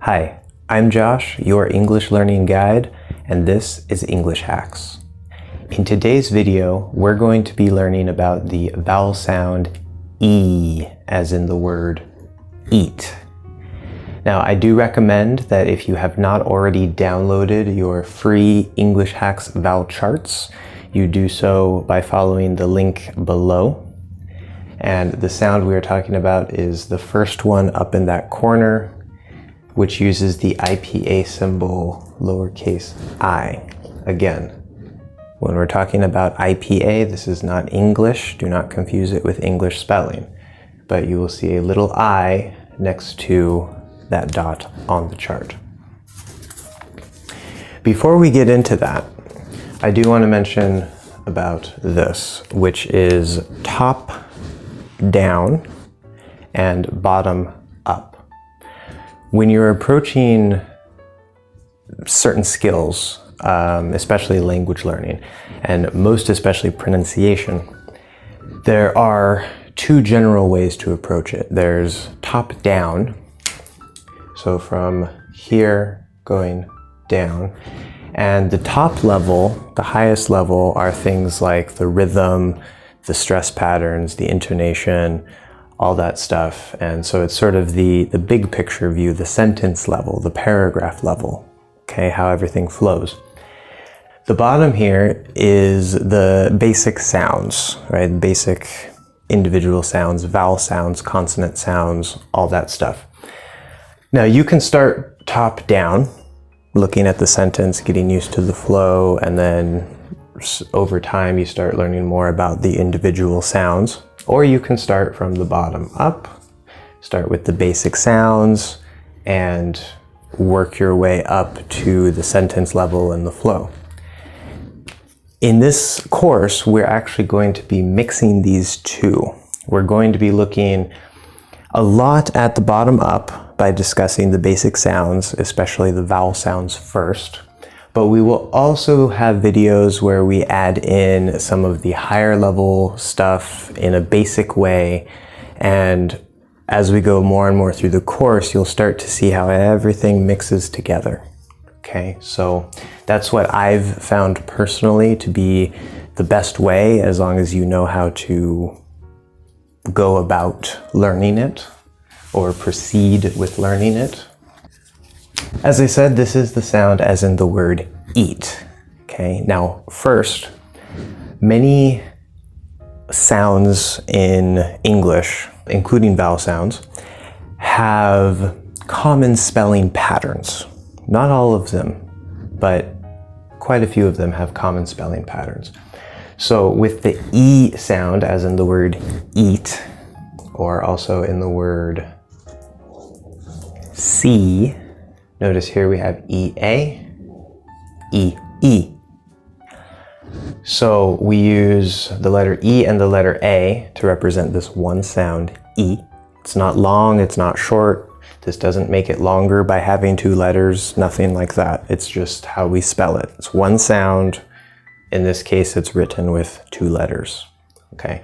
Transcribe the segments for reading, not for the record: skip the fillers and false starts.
Hi, I'm Josh, your English learning guide, and this is English Hacks. In today's video, we're going to be learning about the vowel sound E, as in the word eat. Now, I do recommend that if you have not already downloaded your free English Hacks vowel charts, you do so by following the link below. And the sound we are talking about is the first one up in that corner, which uses the IPA symbol, lowercase I. Again, when we're talking about IPA, this is not English. Do not confuse it with English spelling. But you will see a little I next to that dot on the chart. Before we get into that, I do want to mention about this, which is top down and bottom up. When you're approaching certain skills, especially language learning, and most especially pronunciation, there are two general ways to approach it. There's top down, so from here going down, and the top level, the highest level, are things like the rhythm, the stress patterns, the intonation, all that stuff. And so it's sort of the big picture view, the sentence level, the paragraph level, okay, how everything flows. The bottom here is the basic sounds, right? Basic individual sounds, vowel sounds, consonant sounds, all that stuff. Now you can start top down, looking at the sentence, getting used to the flow, and then over time you start learning more about the individual sounds. Or you can start from the bottom up, start with the basic sounds, and work your way up to the sentence level and the flow. In this course, we're actually going to be mixing these two. We're going to be looking a lot at the bottom up by discussing the basic sounds, especially the vowel sounds first. But we will also have videos where we add in some of the higher level stuff in a basic way. And as we go more and more through the course, you'll start to see how everything mixes together. Okay, so that's what I've found personally to be the best way, as long as you know how to go about learning it or proceed with learning it. As I said, this is the sound as in the word eat. Okay, now first, many sounds in English, including vowel sounds, have common spelling patterns. Not all of them, but quite a few of them have common spelling patterns. So with the E sound, as in the word eat, or also in the word see, notice here we have EA, EE. So we use the letter E and the letter A to represent this one sound, E. It's not long, it's not short. This doesn't make it longer by having two letters, nothing like that. It's just how we spell it. It's one sound. In this case, it's written with two letters. Okay.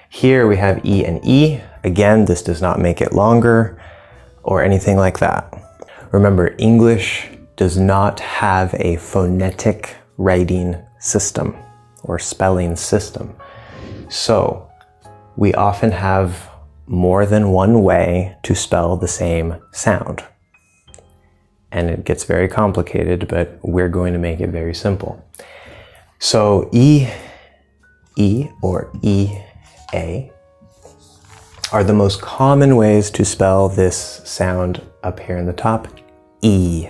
Here we have E and E. Again, this does not make it longer or anything like that. Remember, English does not have a phonetic writing system or spelling system. So we often have more than one way to spell the same sound. And it gets very complicated, but we're going to make it very simple. So E, or EA are the most common ways to spell this sound up here in the top. E.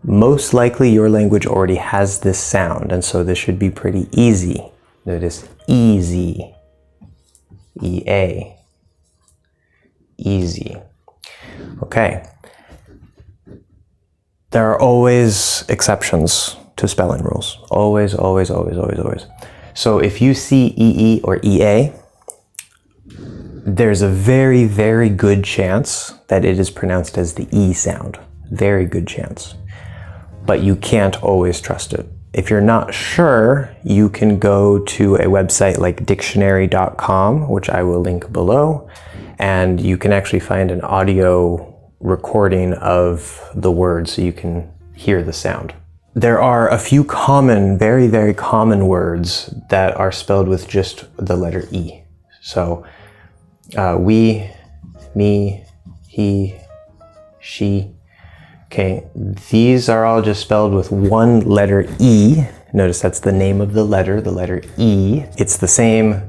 Most likely your language already has this sound, and so this should be pretty easy. Notice easy, EA, easy. Okay. There are always exceptions to spelling rules. Always, always, always, always, always. So if you see EE or EA, there's a very, very good chance that it is pronounced as the E sound. Very good chance. But you can't always trust it. If you're not sure, you can go to a website like dictionary.com, which I will link below, and you can actually find an audio recording of the word so you can hear the sound. There are a few common, very, very common words that are spelled with just the letter E. So we, me, he, she. Okay, these are all just spelled with one letter E. Notice that's the name of the letter E. It's the same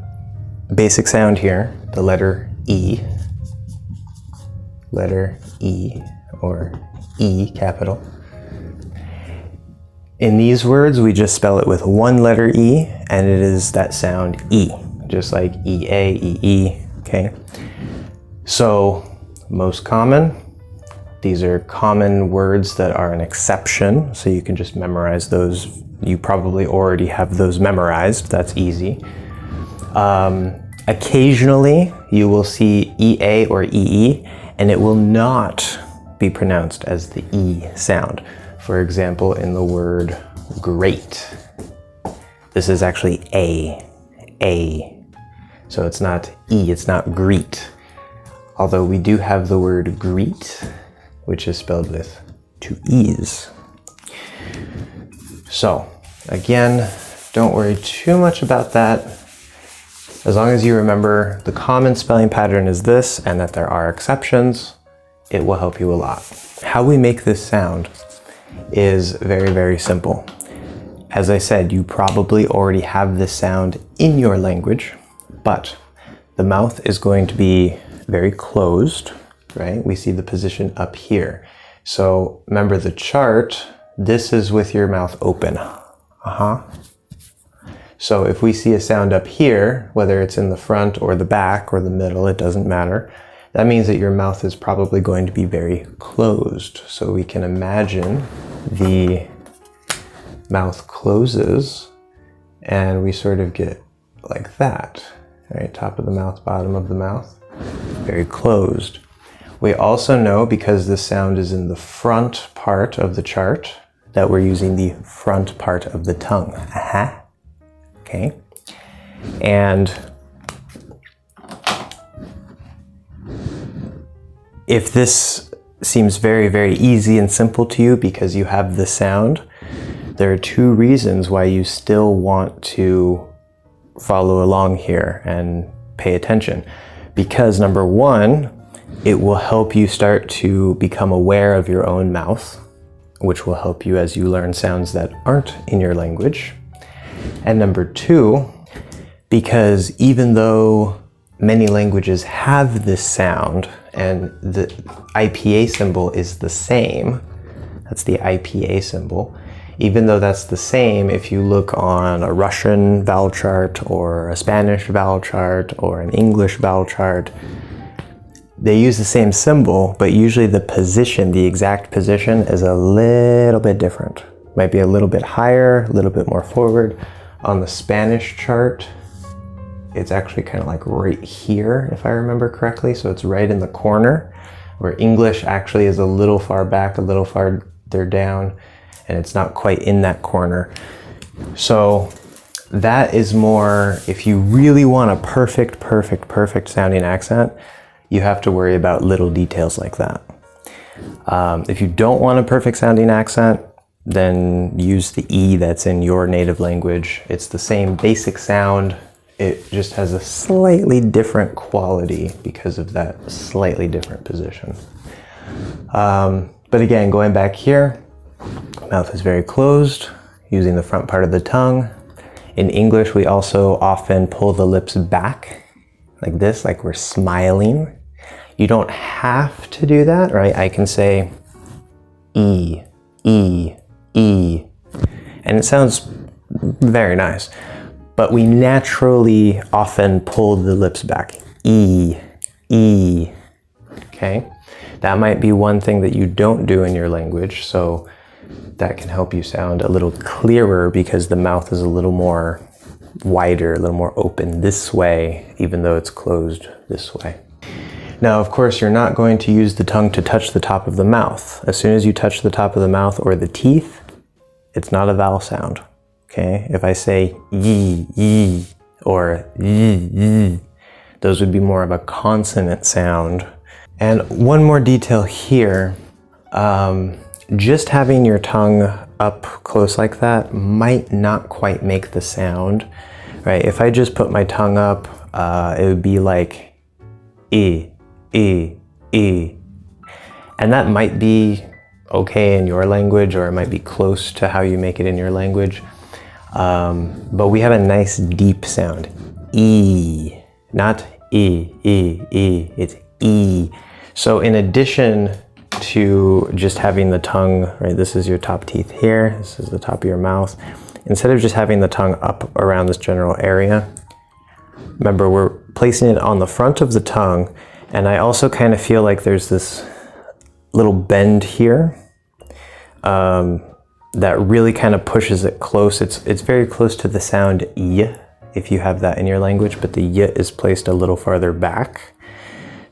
basic sound here, the letter E. Letter E, or E capital. In these words, we just spell it with one letter E, and it is that sound E, just like E-A, E-E, okay? So, most common, these are common words that are an exception, so you can just memorize those. You probably already have those memorized, that's easy. Occasionally, you will see EA or EE, and it will not be pronounced as the E sound. For example, in the word great, this is actually A. So it's not E, it's not greet. Although we do have the word greet, which is spelled with two E's. So, again, don't worry too much about that. As long as you remember the common spelling pattern is this and that there are exceptions, it will help you a lot. How we make this sound is very, very simple. As I said, you probably already have this sound in your language, but the mouth is going to be very closed, right? We see the position up here. So remember the chart, this is with your mouth open. So if we see a sound up here, whether it's in the front or the back or the middle, it doesn't matter. That means that your mouth is probably going to be very closed. So we can imagine the mouth closes and we sort of get like that, right? Top of the mouth, bottom of the mouth, very closed. We also know, because this sound is in the front part of the chart, that we're using the front part of the tongue. Okay, and if this seems very, very easy and simple to you because you have the sound, there are two reasons why you still want to follow along here and pay attention. Because number one, it will help you start to become aware of your own mouth, which will help you as you learn sounds that aren't in your language. And number two, because even though many languages have this sound and the IPA symbol is the same, that's the IPA symbol, even though that's the same, if you look on a Russian vowel chart or a Spanish vowel chart or an English vowel chart, they use the same symbol, but usually the position, the exact position, is a little bit different. Might be a little bit higher, a little bit more forward. On the Spanish chart, it's actually kind of like right here, if I remember correctly, so it's right in the corner, where English actually is a little far back, a little farther down, and it's not quite in that corner. So that is more, if you really want a perfect sounding accent, you have to worry about little details like that. If you don't want a perfect sounding accent, then use the E that's in your native language. It's the same basic sound. It just has a slightly different quality because of that slightly different position. But again, going back here, mouth is very closed, using the front part of the tongue. In English, we also often pull the lips back like this, like we're smiling. You don't have to do that, right? I can say E, E, E, and it sounds very nice, but we naturally often pull the lips back. E, E, okay? That might be one thing that you don't do in your language, so that can help you sound a little clearer because the mouth is a little more wider, a little more open this way, even though it's closed this way. Now, of course, you're not going to use the tongue to touch the top of the mouth. As soon as you touch the top of the mouth or the teeth, it's not a vowel sound, okay? If I say yi, yi, or yi, yi, those would be more of a consonant sound. And one more detail here, just having your tongue up close like that might not quite make the sound, right? If I just put my tongue up, it would be like E, E, E. And that might be okay in your language, or it might be close to how you make it in your language. But we have a nice deep sound. E, not E, E, E, it's E. So in addition to just having the tongue, right, this is your top teeth here, this is the top of your mouth. Instead of just having the tongue up around this general area, remember we're placing it on the front of the tongue, and I also kind of feel like there's this little bend here that really kind of pushes it close. It's very close to the sound Y, if you have that in your language, but the Y is placed a little farther back.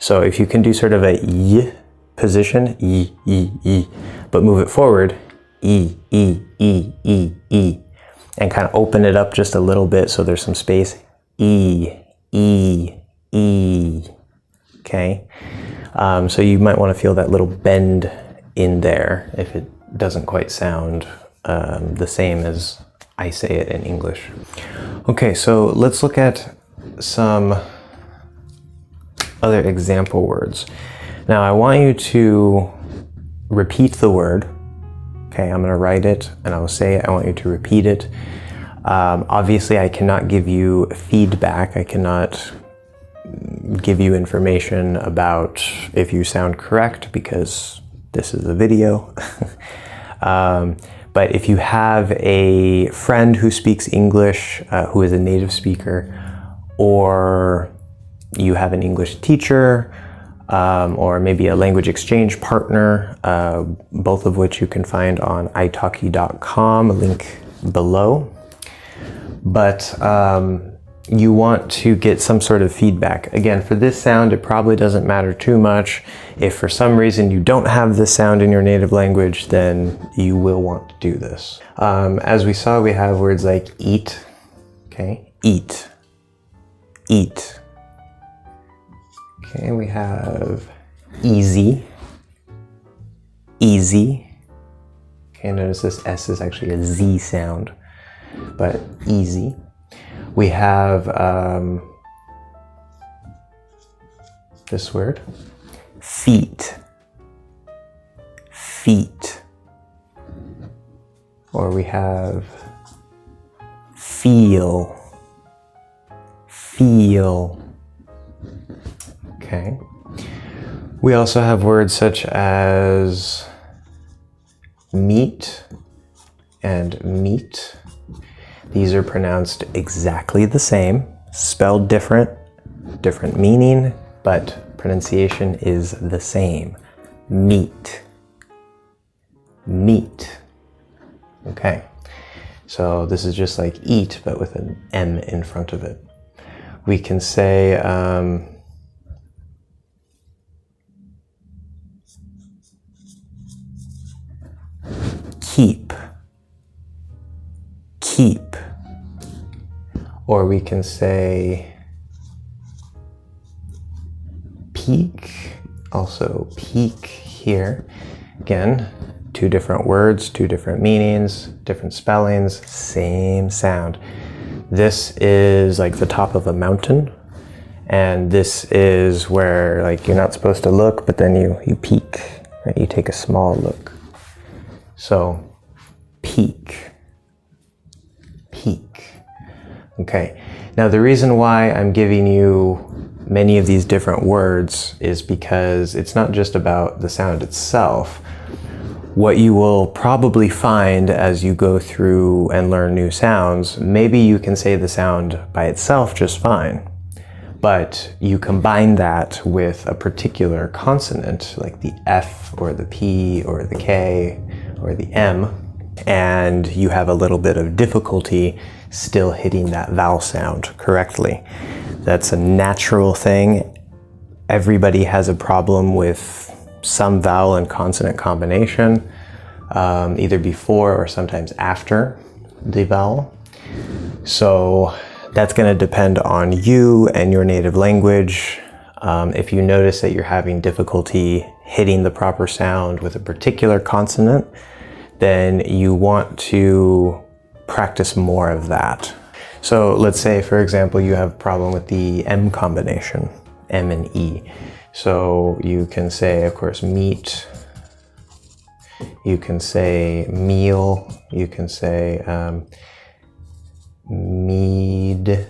So if you can do sort of a Y position, E, E, E, but move it forward, E, E, E, E, E, and kind of open it up just a little bit so there's some space, E, E, E, okay? So you might want to feel that little bend in there if it doesn't quite sound the same as I say it in English. Okay, so let's look at some other example words. Now I want you to repeat the word. Okay, I'm going to write it and I will say it. I want you to repeat it. Obviously I cannot give you feedback. I cannot give you information about if you sound correct because this is a video. But if you have a friend who speaks English, who is a native speaker, or you have an English teacher, or maybe a language exchange partner, both of which you can find on italki.com, a link below. But you want to get some sort of feedback. Again, for this sound, it probably doesn't matter too much. If for some reason you don't have this sound in your native language, then you will want to do this. As we saw, we have words like eat, okay? Eat, eat. Okay, we have easy, easy. Okay, notice this S is actually a Z sound, but easy. We have this word, feet, feet. Or we have feel, feel. Okay. We also have words such as meat and meat. These are pronounced exactly the same, spelled different, different meaning, but pronunciation is the same. Meat, meat. Okay, so this is just like eat, but with an M in front of it. We can say keep, keep. Or we can say peak, also peak here. Again, two different words, two different meanings, different spellings, same sound. This is like the top of a mountain, and this is where like you're not supposed to look, but then you peek, right? You take a small look. So peak, peak. Okay, now the reason why I'm giving you many of these different words is because it's not just about the sound itself. What you will probably find as you go through and learn new sounds, maybe you can say the sound by itself just fine, but you combine that with a particular consonant like the F or the P or the K or the M, and you have a little bit of difficulty still hitting that vowel sound correctly. That's a natural thing. Everybody has a problem with some vowel and consonant combination, either before or sometimes after the vowel. So that's going to depend on you and your native language. If you notice that you're having difficulty hitting the proper sound with a particular consonant, then you want to practice more of that. So let's say, for example, you have a problem with the M combination, M and E. So you can say, of course, meat. You can say meal. You can say mead,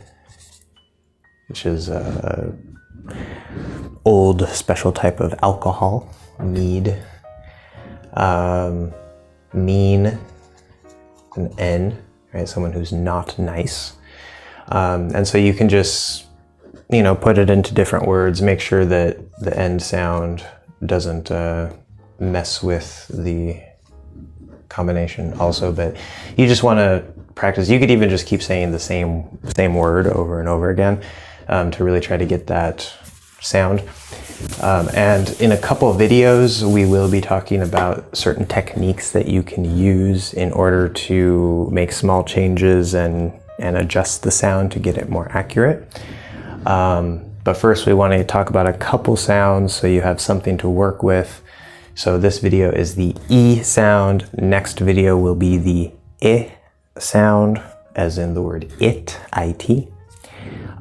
which is a old special type of alcohol, mead. Mean, an N, right? Someone who's not nice. And so you can just, put it into different words, make sure that the end sound doesn't mess with the combination also, but you just want to practice. You could even just keep saying the same word over and over again to really try to get that sound. And in a couple of videos, we will be talking about certain techniques that you can use in order to make small changes and adjust the sound to get it more accurate. But first, we want to talk about a couple sounds so you have something to work with. So this video is the E sound. Next video will be the I sound, as in the word it, I-T.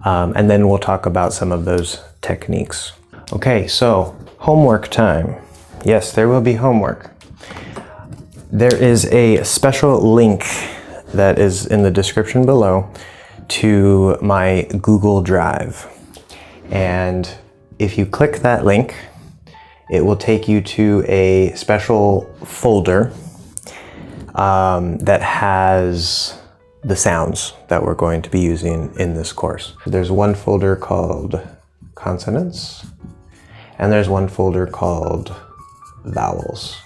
And then we'll talk about some of those techniques. Okay, so homework time. Yes, there will be homework. There is a special link that is in the description below to my Google Drive. And if you click that link, it will take you to a special folder that has the sounds that we're going to be using in this course. There's one folder called consonants, and there's one folder called vowels.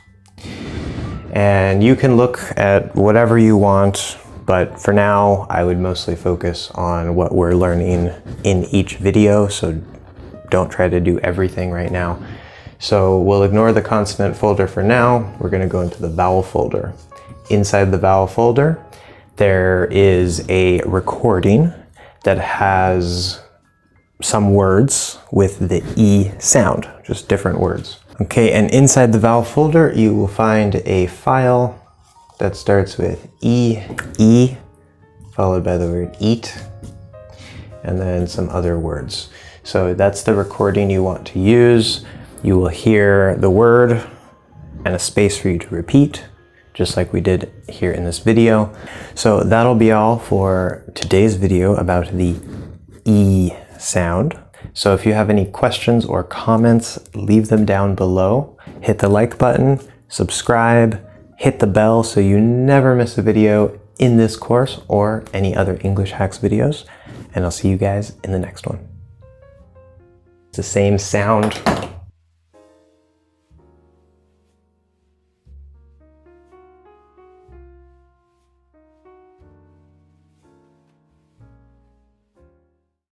And you can look at whatever you want, but for now, I would mostly focus on what we're learning in each video, so don't try to do everything right now. So we'll ignore the consonant folder for now. We're going to go into the vowel folder. Inside the vowel folder, there is a recording that has some words with the E sound, just different words. Okay, and inside the vowel folder, you will find a file that starts with E, followed by the word eat, and then some other words. So that's the recording you want to use. You will hear the word and a space for you to repeat, just like we did here in this video. So that'll be all for today's video about the E sound. So if you have any questions or comments, leave them down below. Hit the like button, subscribe, hit the bell so you never miss a video in this course or any other English Hacks videos. And I'll see you guys in the next one. It's the same sound